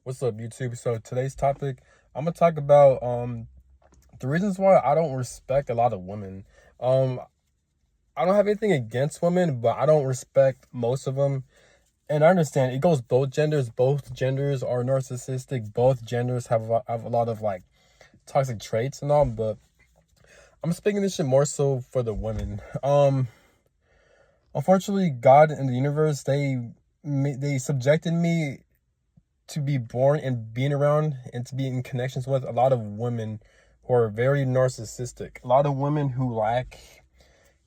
What's up, YouTube? So today's topic, I'm gonna talk about the reasons why I don't respect a lot of women. Um I don't have anything against women, but I don't respect most of them. And I understand it goes both genders. Both genders are narcissistic. Both genders have a lot of like toxic traits and all. But I'm speaking this shit more so for the women. Unfortunately, God and the universe they subjected me to be born and being around and to be in connections with a lot of women who are very narcissistic. A lot of women who lack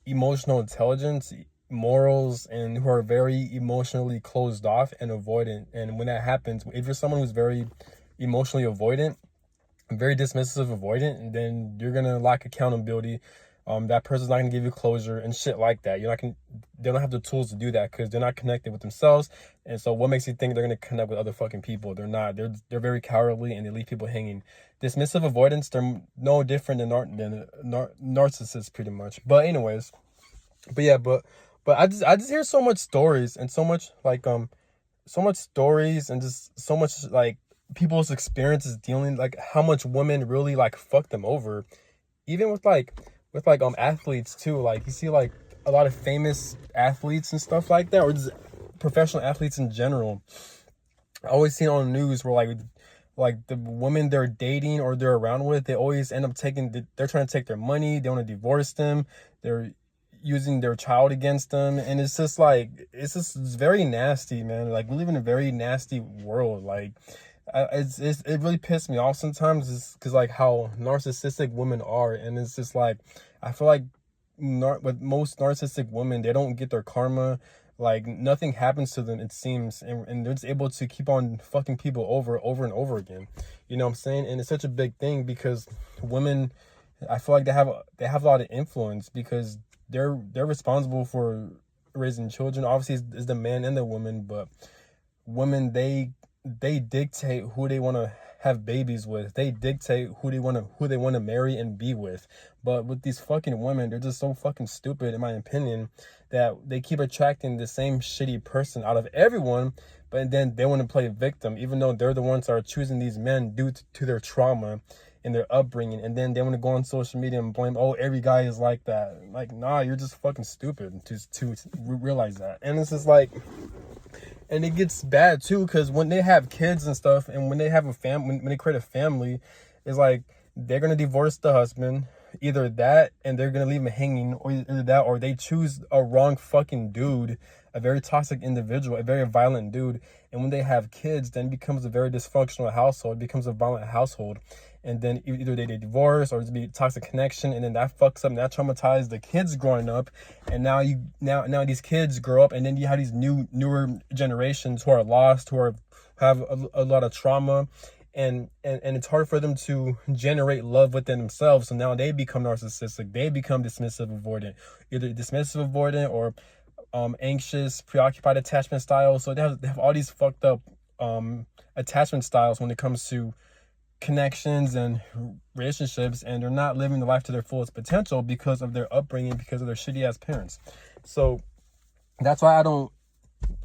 emotional intelligence, morals, and who are very emotionally closed off and avoidant. And when that happens, if you're someone who's very emotionally avoidant, very dismissive, avoidant, then you're gonna lack accountability. That person's not gonna give you closure and shit like that. You're not gonna, they don't have the tools to do that because they're not connected with themselves. And so, what makes you think they're gonna connect with other fucking people? They're not. They're very cowardly and they leave people hanging. Dismissive avoidance. They're no different than narcissists, pretty much. But anyways, but I just hear so much stories and so much so much stories and just so much like people's experiences dealing like how much women really like fuck them over, even with athletes too. Like you see like a lot of famous athletes and stuff like that, or just professional athletes in general. I always see it on the news where like the women they're dating or they're around with, they always end up they're trying to take their money, they want to divorce them, they're using their child against them, and it's just like it's very nasty, man. Like we live in a very nasty world. Like it really pissed me off sometimes, because like how narcissistic women are, and it's just like I feel like with most narcissistic women, they don't get their karma. Like nothing happens to them, it seems, and they're just able to keep on fucking people over and over again. You know what I'm saying? And it's such a big thing because women, I feel like they have a lot of influence because they're responsible for raising children. Obviously, it's the man and the woman, but women they dictate who they want to have babies with. They dictate who they want to marry and be with. But with these fucking women, they're just so fucking stupid, in my opinion, that they keep attracting the same shitty person out of everyone. But then they want to play victim, even though they're the ones that are choosing these men due to their trauma and their upbringing. And then they want to go on social media and blame, oh, every guy is like that. Like, nah, you're just fucking stupid to realize that. And it's just like, and it gets bad too, because when they have kids and stuff, and when they have a family, when they create a family, it's like they're gonna divorce the husband, either that and they're gonna leave him hanging, or either that or they choose a wrong fucking dude, a very toxic individual, a very violent dude. And when they have kids, then it becomes a very dysfunctional household, it becomes a violent household. And then either they divorce or it's be a toxic connection, and then that fucks up and that traumatizes the kids growing up. And now these kids grow up, and then you have these newer generations who are lost, have a lot of trauma, and it's hard for them to generate love within themselves. So now they become narcissistic, they become dismissive avoidant, either dismissive avoidant or anxious preoccupied attachment styles. So they have all these fucked up attachment styles when it comes to connections and relationships, and they're not living the life to their fullest potential because of their upbringing, because of their shitty ass parents. So that's why I don't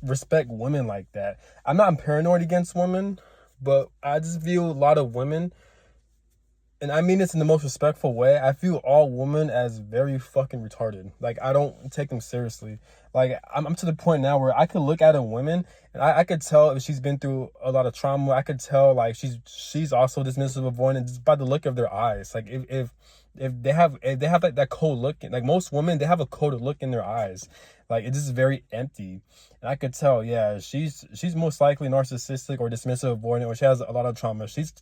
respect women like that. I'm not paranoid against women, but I just view a lot of women, and I mean this in the most respectful way, I view all women as very fucking retarded. Like, I don't take them seriously. Like, I'm to the point now where I could look at a woman and I could tell if she's been through a lot of trauma. I could tell like she's also dismissive, avoidant, just by the look of their eyes. Like if they have like that cold look, like most women, they have a cold look in their eyes. Like it's just very empty. And I could tell, yeah, she's most likely narcissistic or dismissive, avoidant, or she has a lot of trauma. She's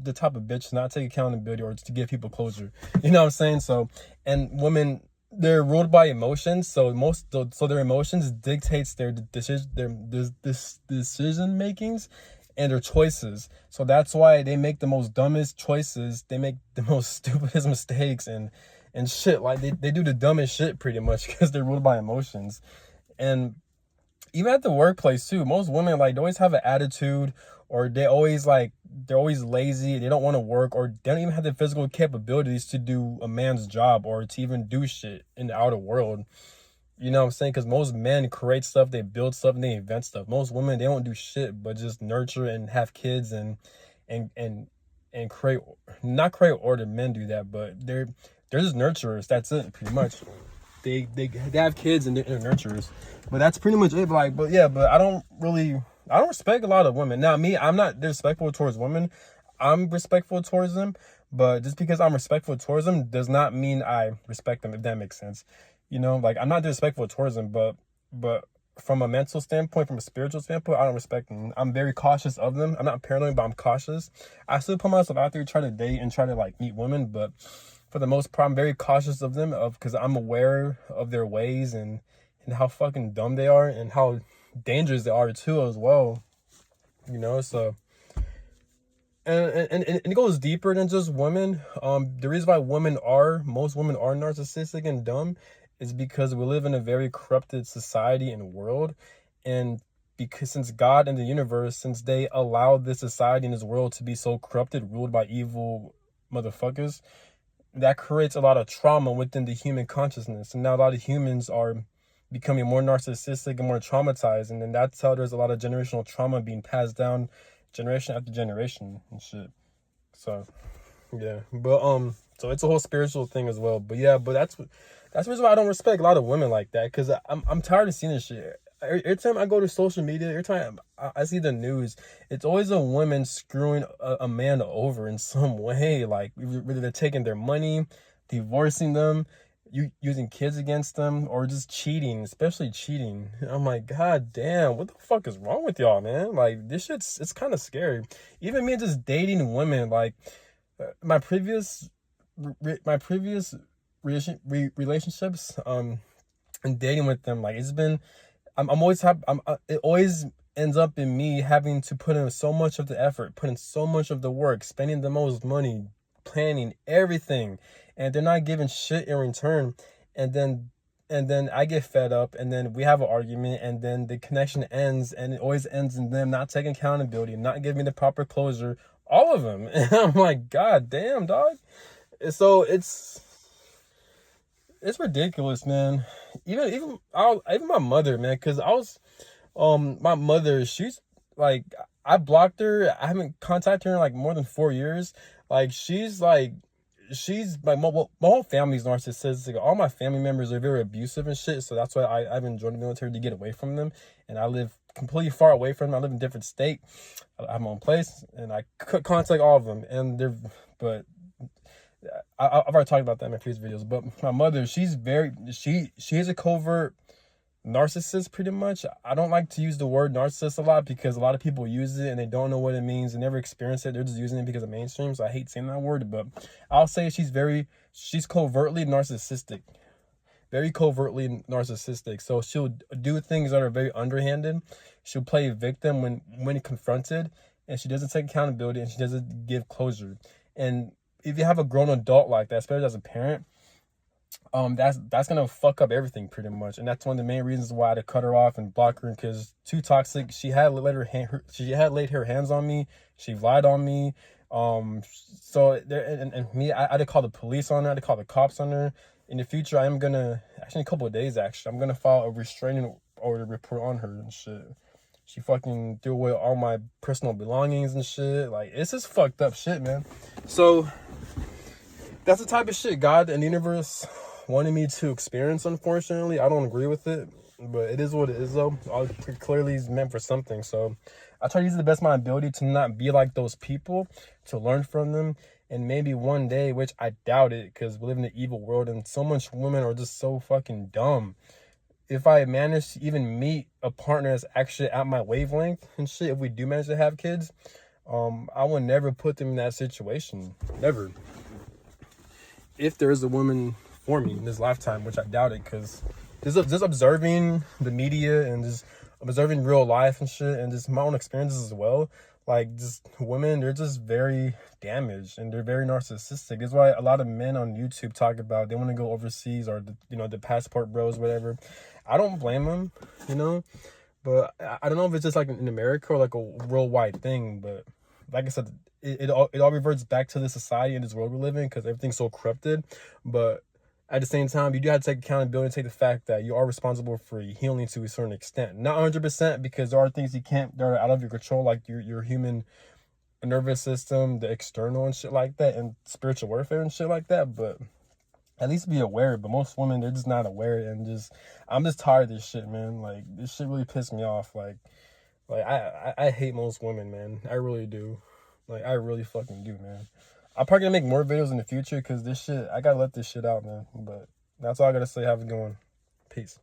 the type of bitch to not take accountability or to give people closure. You know what I'm saying? So, and women, they're ruled by emotions. So their emotions dictates their decision makings and their choices. So that's why they make the most dumbest choices. They make the most stupidest mistakes and shit. Like they do the dumbest shit pretty much because they're ruled by emotions. And even at the workplace too, most women, like, they always have an attitude, or they're always lazy, they don't want to work, or they don't even have the physical capabilities to do a man's job or to even do shit in the outer world. You know what I'm saying? Because most men create stuff, they build stuff, and they invent stuff. Most women, they don't do shit but just nurture and have kids and and and create, not create order. Men do that, but they're just nurturers. That's it, pretty much. They have kids and they're nurturers, but that's pretty much it. Like, but yeah, but I don't respect a lot of women. Now, me, I'm not disrespectful towards women. I'm respectful towards them, but just because I'm respectful towards them does not mean I respect them, if that makes sense. You know, like, I'm not disrespectful towards them, but from a mental standpoint, from a spiritual standpoint, I don't respect them. I'm very cautious of them. I'm not paranoid, but I'm cautious. I still put myself out there, try to date and try to like meet women, but for the most part, I'm very cautious of them, because I'm aware of their ways and how fucking dumb they are and how dangerous they are too as well. You know, so and it goes deeper than just women. The reason why most women are narcissistic and dumb is because we live in a very corrupted society and world, and because since God and the universe, since they allowed this society and this world to be so corrupted, ruled by evil motherfuckers, that creates a lot of trauma within the human consciousness. And now a lot of humans are becoming more narcissistic and more traumatized. And then that's how there's a lot of generational trauma being passed down generation after generation and shit. So, yeah. But, so it's a whole spiritual thing as well. But yeah, but that's the reason why I don't respect a lot of women like that. Because I'm tired of seeing this shit. Every time I go to social media, every time I see the news, it's always a woman screwing a man over in some way. Like, whether they're taking their money, divorcing them, using kids against them, or just cheating, especially cheating. I'm like, God damn, what the fuck is wrong with y'all, man? Like, this shit's, it's kind of scary. Even me just dating women, like, my previous relationships, and dating with them, like, it's been, it always ends up in me having to put in so much of the effort, put in so much of the work, spending the most money, planning everything, and they're not giving shit in return. And then I get fed up, and then we have an argument, and then the connection ends, and it always ends in them not taking accountability, not giving me the proper closure, all of them. And I'm like, God damn, dog. So it's ridiculous, man. Even my mother, man, because my mother, she's like, I blocked her. I haven't contacted her in like more than 4 years. Like, she's like my whole family's narcissistic. All my family members are very abusive and shit. So that's why I've been joining the military, to get away from them. And I live completely far away from them. I live in a different state. I have my own place, and I could contact all of them. And but I've already talked about that in my previous videos. But my mother, she is a covert narcissist, pretty much. I don't like to use the word narcissist a lot, because a lot of people use it and they don't know what it means. They never experience it. They're just using it because of mainstream. So I hate saying that word, but I'll say she's covertly narcissistic. Very covertly narcissistic. So she'll do things that are very underhanded. She'll play victim when confronted, and she doesn't take accountability, and she doesn't give closure. And if you have a grown adult like that, especially as a parent, that's gonna fuck up everything, pretty much. And that's one of the main reasons why I had to cut her off and block her, because too toxic. She had laid her hands on me. She lied on me. So there, and me, I had to call the police on her. I had to call the cops on her. In the future, I am gonna, actually in a couple of days, actually, I'm gonna file a restraining order report on her and shit. She fucking threw away all my personal belongings and shit. Like, it's just fucked up shit, man. So that's the type of shit God and the universe wanted me to experience. Unfortunately, I don't agree with it, but it is what it is, though. Clearly it's meant for something. So I try to use the best of my ability to not be like those people, to learn from them. And maybe one day, which I doubt it, because we live in an evil world and so much women are just so fucking dumb. If I manage to even meet a partner that's actually at my wavelength and shit, if we do manage to have kids, I will never put them in that situation. Never. If there is a woman for me in this lifetime, which I doubt it, because just observing the media and just observing real life and shit, and just my own experiences as well, like, just women, they're just very damaged and they're very narcissistic. That's why a lot of men on YouTube talk about they want to go overseas, or the passport bros, whatever. I don't blame them, but I don't know if it's just like in America or like a worldwide thing. But like I said, it all reverts back to the society and this world we live in, because everything's so corrupted. But at the same time, you do have to take accountability and take the fact that you are responsible for healing to a certain extent. Not 100%, because there are things you can't, that are out of your control, like your human nervous system, the external and shit like that, and spiritual warfare and shit like that. But at least be aware. But most women, they're just not aware, and I'm just tired of this shit, man. Like, this shit really pissed me off. Like I hate most women, man. I really do. Like, I really fucking do, man. I'm probably gonna make more videos in the future, because this shit, I gotta let this shit out, man. But that's all I gotta say. Have a good one. Peace.